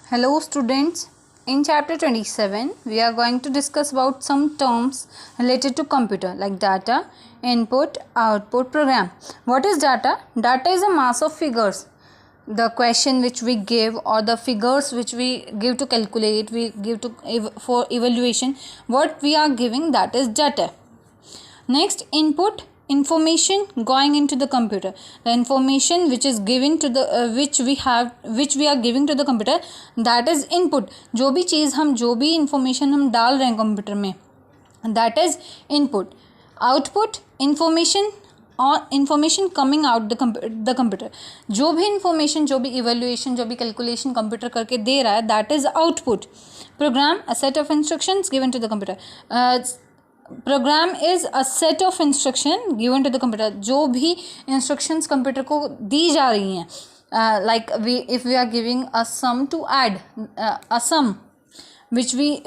Hello students, in chapter 27 we are going to discuss about some terms related to computer like data, input, output, program. What is data? Data is a mass of figures. The question which we give or the figures which we give to calculate, we give to for evaluation, what we are giving, that is data. Next, input, information going into the computer. The information which is given to the which we are giving to the computer, that is input. जो भी information हम डाल रहे हैं computer में, that is input. Output, information और information coming out the computer. जो भी information, जो भी evaluation, जो भी calculation कंप्यूटर करके दे रहा है, that is output. Program, a set of instructions given to the computer. Program is a set of instruction given to the computer. जो भी इंस्ट्रक्शंस कंप्यूटर को दी जा रही हैं, like if we are giving a sum to add a sum which we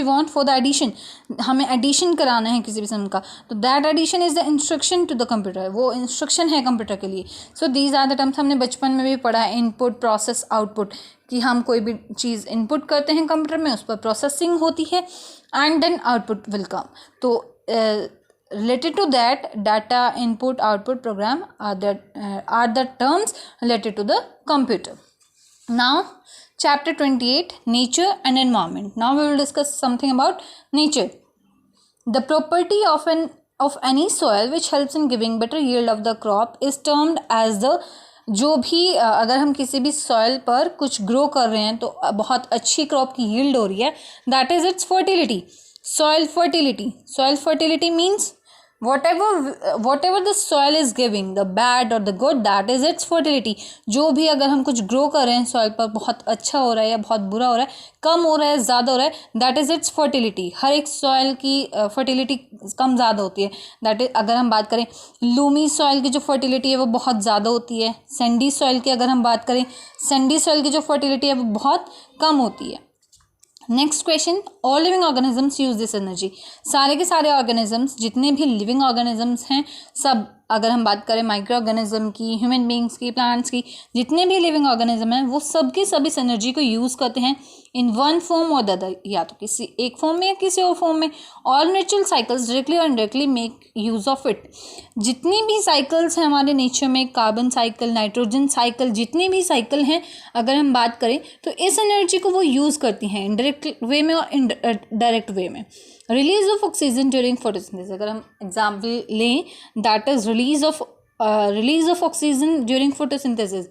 want for the addition. हमें addition कराना है किसी भी सम का, तो that addition is the instruction to the computer. वो instruction है कंप्यूटर के लिए. So these are the terms हमने बचपन में भी पढ़ा है, input, process, output, कि हम कोई भी चीज़ इनपुट करते हैं कंप्यूटर में, उस पर प्रोसेसिंग होती है and then output will come. तो related to that, data, input, output, program are the terms related to the computer. Now chapter 28, nature and environment. Now we will discuss something about nature. The property of any soil which helps in giving better yield of the crop is termed as the. जो भी अगर हम किसी भी soil पर कुछ grow कर रहे हैं तो बहुत अच्छी क्रॉप की यील्ड हो रही है, that is it's fertility. Soil fertility means whatever the soil is giving, the bad or the good, that is its fertility. जो भी अगर हम कुछ ग्रो कर रहे हैं सॉइल पर, बहुत अच्छा हो रहा है या बहुत बुरा हो रहा है, कम हो रहा है, ज़्यादा हो रहा है, दैट इज़ इट्स फर्टिलिटी. हर एक सॉइल की फर्टिलिटी कम ज़्यादा होती है. दैट इज, अगर हम बात करें लूमी सॉइल की जो फर्टिलिटी है वो बहुत ज़्यादा होती है. सैंडी सॉइल की अगर हम बात करें, सैंडी सॉइल की जो फर्टिलिटी है वो बहुत कम होती है. Next question, all living organisms use this energy. सारे के सारे ऑर्गेनिजम्स, जितने भी लिविंग ऑर्गेनिजम्स हैं, सब, अगर हम बात करें माइक्रो ऑर्गेनिज्म की, ह्यूमन बींग्स की, प्लांट्स की, जितने भी लिविंग ऑर्गेनिज्म हैं, वो सब के सब इस एनर्जी को यूज़ करते हैं इन वन फॉर्म और द अदर, या तो किसी एक फॉर्म में या किसी और फॉर्म में. ऑल नेचुरल साइकिल्स डायरेक्टली और indirectly make use of it. जितनी भी साइकिल्स हैं हमारे नेचर में, कार्बन साइकिल, नाइट्रोजन साइकिल, जितनी भी साइकिल हैं अगर हम बात करें, तो इस एनर्जी को वो यूज़ करती हैं इनडायरेक्ट वे में और डायरेक्ट वे में. Release of oxygen during photosynthesis, अगर हम एग्जाम्पल लें, that is release of oxygen during photosynthesis.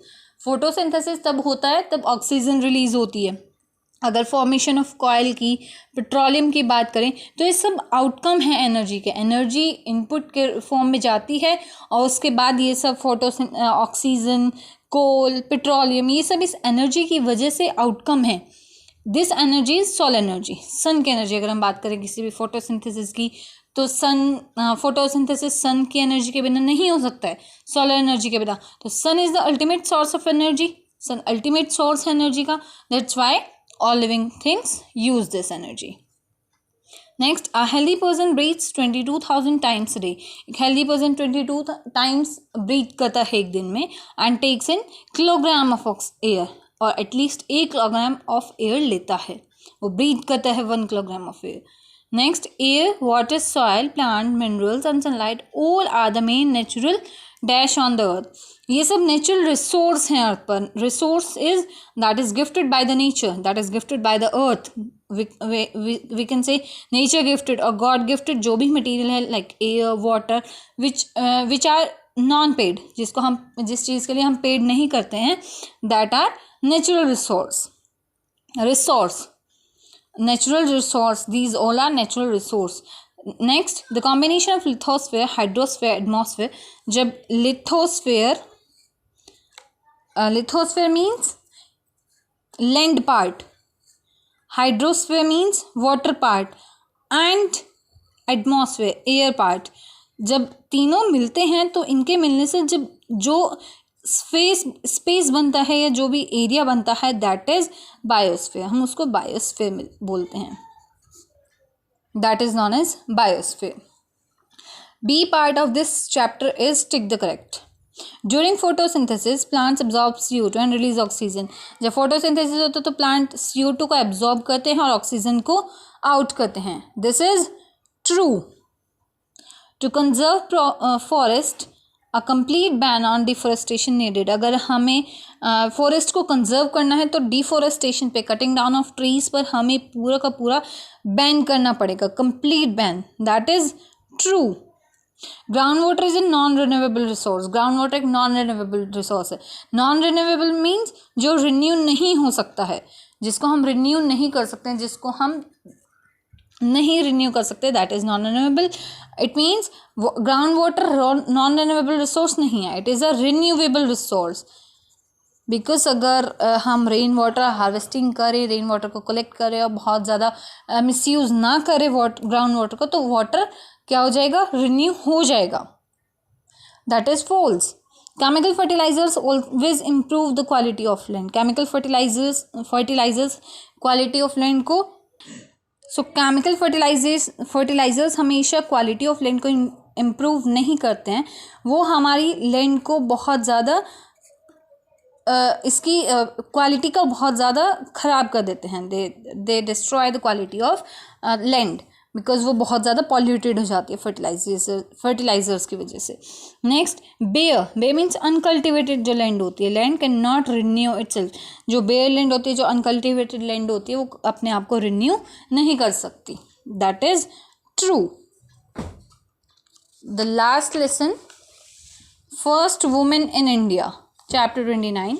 Photosynthesis तब होता है तब ऑक्सीजन रिलीज होती है. अगर फॉर्मेशन ऑफ कॉयल की, पेट्रोलियम की बात करें, तो ये सब आउटकम है एनर्जी के. एनर्जी इनपुट के फॉर्म में जाती है और उसके बाद ये सब ऑक्सीजन, कोल, पेट्रोलियम, ये सब इस एनर्जी की वजह से आउटकम है. This energy is solar energy. Sun की एनर्जी अगर हम बात करें किसी भी फोटोसिंथेसिस की, तो फोटोसिंथेसिस सन की एनर्जी के बिना नहीं हो सकता है, सोलर एनर्जी के बिना. तो sun is the ultimate source of energy. Sun ultimate source है एनर्जी का. That's why all living things use this energy. Next, a healthy person breathes 22,000 times a day. एक healthy person 22 times breathe करता है एक दिन में, and takes in kilogram of air, और at least 1 kilogram of air लेता है. वो ब्रीथ करता है 1 kilogram of air. Next, air, water, soil, plant, minerals and sunlight, all are the main natural dash on the earth. ये सब natural resource हैं earth पर. Resource is that is gifted by the nature, that is gifted by the earth. We can say nature gifted और God gifted. जो भी material है like air, water, which are non paid, जिसको हम, जिस चीज़ के लिए हम पेड नहीं करते हैं, that are natural resource. Natural resource, these all are natural resource. Next, the combination of lithosphere, hydrosphere, atmosphere. जब lithosphere means land part, hydrosphere means water part, and atmosphere air part. जब तीनों मिलते हैं तो इनके मिलने से जब जो स्पेस बनता है या जो भी एरिया बनता है, दैट इज बायोस्फीयर. हम उसको बायोस्फीयर बोलते हैं. That is known as biosphere. B part of this chapter is tick the correct. During photosynthesis plants absorb CO2 and release oxygen. जब फोटोसिंथेसिस होता है तो प्लांट CO2 को एब्जॉर्ब करते हैं और ऑक्सीजन को आउट करते हैं। This is true. To conserve forest a complete ban on deforestation needed. अगर हमें फॉरेस्ट को कंजर्व करना है तो डिफोरेस्टेशन पे, कटिंग डाउन ऑफ ट्रीज पर हमें पूरा का पूरा बैन करना पड़ेगा, complete ban. That is true. Ground water is a non renewable resource. Ground water एक नॉन रिन्यूएबल रिसोर्स है। नॉन रिन्यूएबल मीन्स जो रिन्यू नहीं हो सकता है, जिसको हम रिन्यू नहीं कर सकते हैं, जिसको हम नहीं रिन्यू कर सकते, that is non renewable. It means ground water non renewable resource नहीं है, it is a renewable resource. Because अगर हम रेन वाटर हार्वेस्टिंग करें, रेन वाटर को कलेक्ट करें और बहुत ज़्यादा मिसयूज़ ना करें ग्राउंड वाटर को, तो वाटर क्या हो जाएगा, रिन्यू हो जाएगा। That is false. Chemical fertilizers always improve the quality of land. Chemical fertilizers quality of land को, सो केमिकल फर्टिलाइजर्स हमेशा क्वालिटी ऑफ लैंड को इम्प्रूव नहीं करते हैं, वो हमारी लैंड को बहुत ज़्यादा इसकी क्वालिटी को बहुत ज़्यादा ख़राब कर देते हैं। दे destroy the quality of land because वो बहुत ज़्यादा पॉल्यूटेड हो जाती है फर्टिलाइजर्स की वजह से। नेक्स्ट, बेयर मीन्स अनकल्टिवेटेड जो लैंड होती है, land can not renew itself. जो बेयर लैंड होती है, जो अनकल्टिवेटेड लैंड होती है, वो अपने आप को रिन्यू नहीं कर सकती। That is true. The last lesson, first women in India, chapter 29।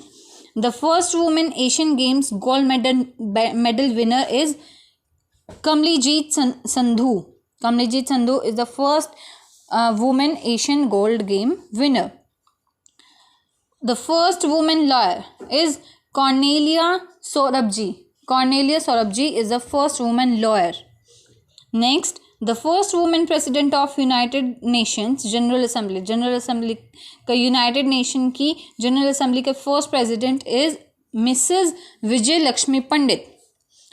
The first women Asian games gold medal winner is Kamlijit Sandhu. Kamlijit Sandhu is the first woman Asian gold game winner. The first woman lawyer is Cornelia Sorabji. Cornelia Sorabji is the first woman lawyer. Next, the first woman president of United Nations General Assembly. General Assembly का United Nation की General Assembly का first president is Mrs. Vijay Lakshmi Pandit.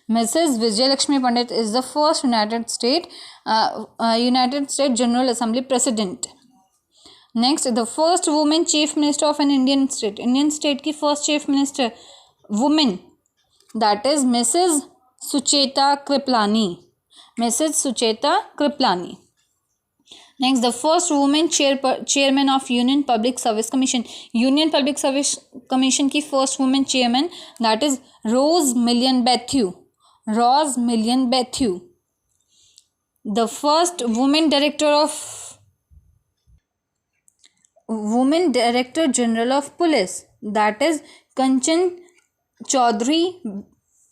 Mrs. Vijay Lakshmi Pandit is the first United States General Assembly President. Next, the first woman Chief Minister of an Indian state. Indian state की first Chief Minister woman, that is Mrs. Sucheta Kriplani. Mrs. Sucheta Kriplani. Next, the first woman chairman of Union Public Service Commission. Union Public Service Commission की first woman chairman, that is Rose Million Bathew. Rose Million Bathew. The first woman director general of police, that is Kanchan Chaudhary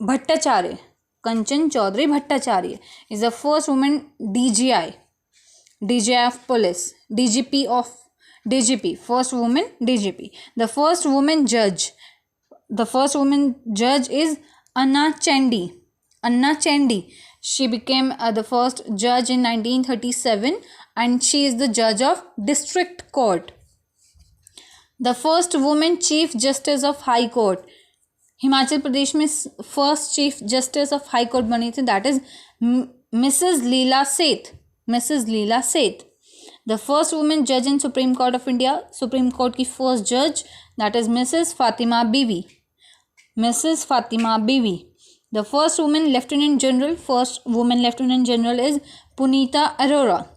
Bhattacharya. Kanchan Chaudhary Bhattacharya is the first woman DGI of police. DGP, first woman DGP. The first woman judge is Anna Chandy. She became the first judge in 1937 and she is the judge of district court. The first woman chief justice of high court. Himachal Pradesh में first chief justice of high court बनी थी, that is Mrs. Leela Seth. The first woman judge in Supreme Court of India. Supreme Court की first judge, that is Mrs. Fatima Bibi. The first woman lieutenant general is Punita Arora.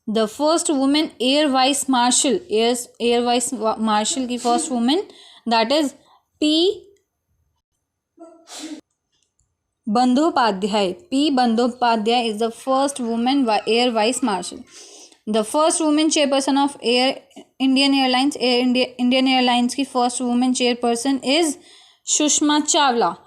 The first woman air vice marshal की first woman, that is P. Bandhopadhyay is the first woman air vice marshal. The first woman chairperson of Indian Airlines. Indian Airlines की first woman chairperson is Sushma Chawla.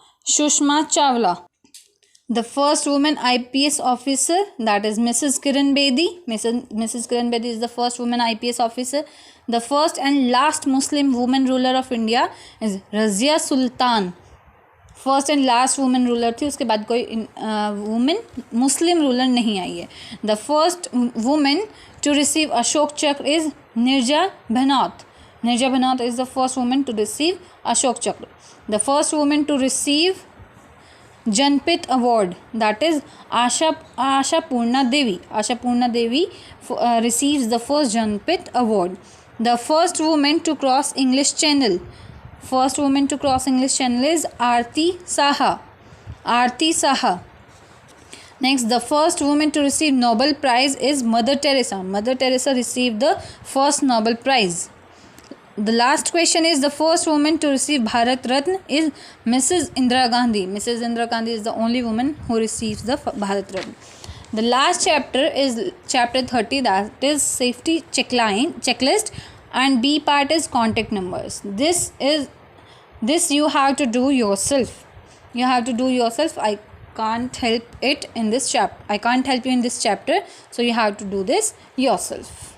The first woman IPS officer, that is Mrs. Kiran Bedi. Mrs. Kiran Bedi is the first woman IPS officer. The first and last Muslim woman ruler of India is Razia Sultan. First and last women ruler थी, उसके बाद कोई women मुस्लिम ruler नहीं आई है. The first women to receive Ashok Chakra is Neerja Bhanot. Neerja Bhanot is the first women to receive Ashok Chakra. The first women to receive Jnanpith award, that is Asha Purna Devi. Asha Purna Devi receives the first Janpith award. The first woman to cross English Channel. First woman to cross English Channel is Aarti Saha. Aarti Saha. Next, the first woman to receive Nobel Prize is Mother Teresa. Mother Teresa received the first Nobel Prize. The last question is, the first woman to receive Bharat Ratna is Mrs. Indira Gandhi. Mrs. Indira Gandhi is the only woman who receives the Bharat Ratna. The last chapter is chapter 30, that is safety checklist, and B part is contact numbers. This you have to do yourself. You have to do yourself. I can't help you in this chapter, so you have to do this yourself.